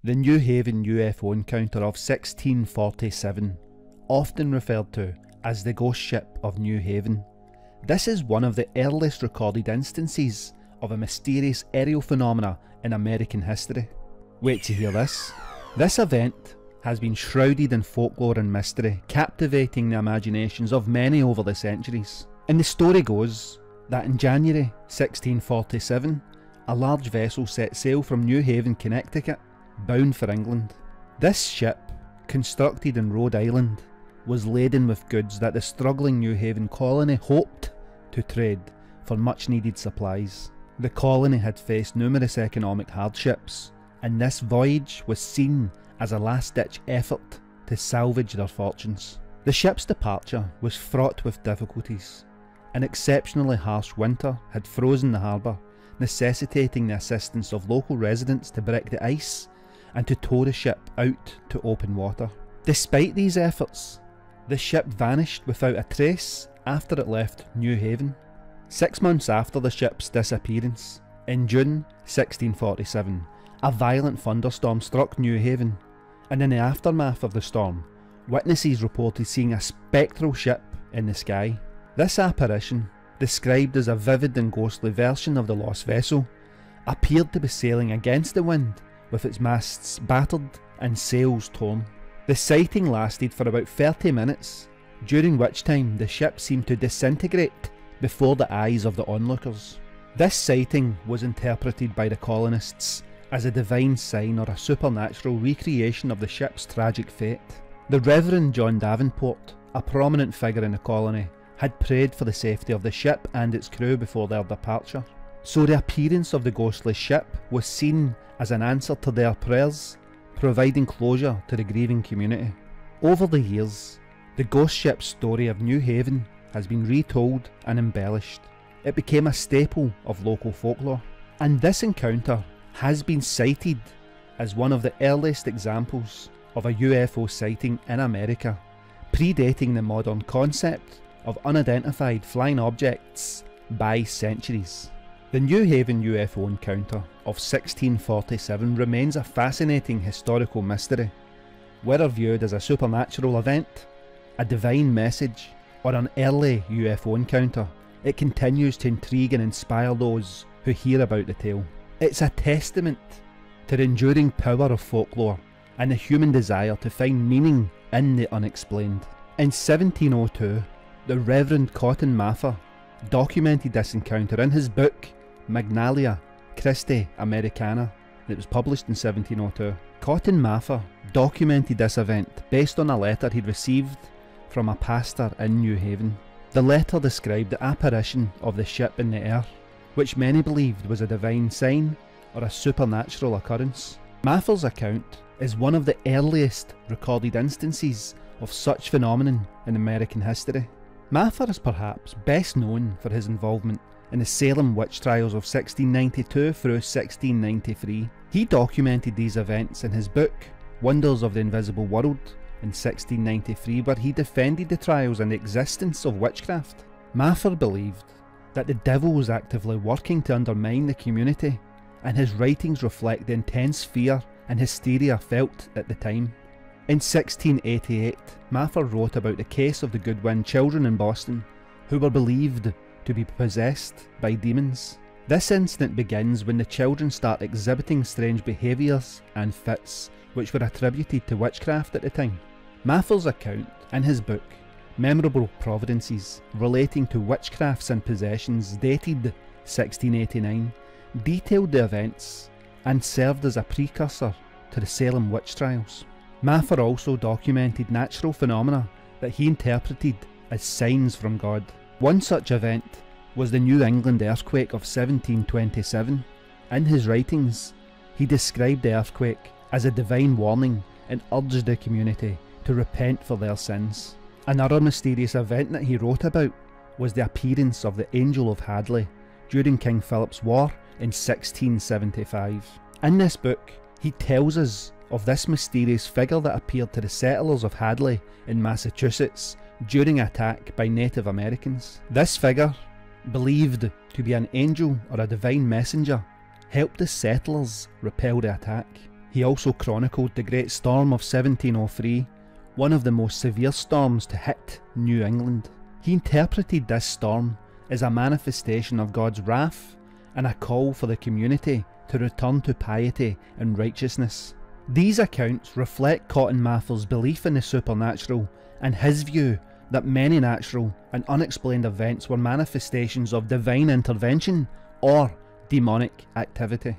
The New Haven UFO encounter of 1647, often referred to as the Ghost Ship of New Haven. This is one of the earliest recorded instances of a mysterious aerial phenomena in American history. Wait to hear this. This event has been shrouded in folklore and mystery, captivating the imaginations of many over the centuries. And the story goes that in January 1647, a large vessel set sail from New Haven, Connecticut, bound for England. This ship, constructed in Rhode Island, was laden with goods that the struggling New Haven colony hoped to trade for much needed supplies. The colony had faced numerous economic hardships, and this voyage was seen as a last-ditch effort to salvage their fortunes. The ship's departure was fraught with difficulties. An exceptionally harsh winter had frozen the harbour, necessitating the assistance of local residents to break the ice and to tow the ship out to open water. Despite these efforts, the ship vanished without a trace after it left New Haven. 6 months after the ship's disappearance, in June 1647, a violent thunderstorm struck New Haven, and in the aftermath of the storm, witnesses reported seeing a spectral ship in the sky. This apparition, described as a vivid and ghostly version of the lost vessel, appeared to be sailing against the wind with its masts battered and sails torn. The sighting lasted for about 30 minutes, during which time the ship seemed to disintegrate before the eyes of the onlookers. This sighting was interpreted by the colonists as a divine sign or a supernatural recreation of the ship's tragic fate. The Reverend John Davenport, a prominent figure in the colony, had prayed for the safety of the ship and its crew before their departure. So the appearance of the ghostly ship was seen as an answer to their prayers, providing closure to the grieving community. Over the years, the ghost ship story of New Haven has been retold and embellished. It became a staple of local folklore, and this encounter has been cited as one of the earliest examples of a UFO sighting in America, predating the modern concept of unidentified flying objects by centuries. The New Haven UFO encounter of 1647 remains a fascinating historical mystery. Whether viewed as a supernatural event, a divine message, or an early UFO encounter, it continues to intrigue and inspire those who hear about the tale. It's a testament to the enduring power of folklore and the human desire to find meaning in the unexplained. In 1702, the Reverend Cotton Mather documented this encounter in his book Magnalia Christi Americana that was published in 1702. Cotton Mather documented this event based on a letter he'd received from a pastor in New Haven. The letter described the apparition of the ship in the air, which many believed was a divine sign or a supernatural occurrence. Mather's account is one of the earliest recorded instances of such phenomenon in American history. Mather is perhaps best known for his involvement in the Salem witch trials of 1692 through 1693. He documented these events in his book Wonders of the Invisible World in 1693, where he defended the trials and the existence of witchcraft. Mather believed that the devil was actively working to undermine the community, and his writings reflect the intense fear and hysteria felt at the time. In 1688, Mather wrote about the case of the Goodwin children in Boston, who were believed to be possessed by demons. This incident begins when the children start exhibiting strange behaviours and fits, which were attributed to witchcraft at the time. Mather's account in his book, Memorable Providences, relating to witchcrafts and possessions, dated 1689, detailed the events and served as a precursor to the Salem witch trials. Mather also documented natural phenomena that he interpreted as signs from God. One such event was the New England earthquake of 1727. In his writings, he described the earthquake as a divine warning and urged the community to repent for their sins. Another mysterious event that he wrote about was the appearance of the Angel of Hadley during King Philip's War in 1675. In this book, he tells us of this mysterious figure that appeared to the settlers of Hadley in Massachusetts during an attack by Native Americans. This figure, believed to be an angel or a divine messenger, helped the settlers repel the attack. He also chronicled the Great Storm of 1703, one of the most severe storms to hit New England. He interpreted this storm as a manifestation of God's wrath and a call for the community to return to piety and righteousness. These accounts reflect Cotton Mather's belief in the supernatural and his view that many natural and unexplained events were manifestations of divine intervention or demonic activity.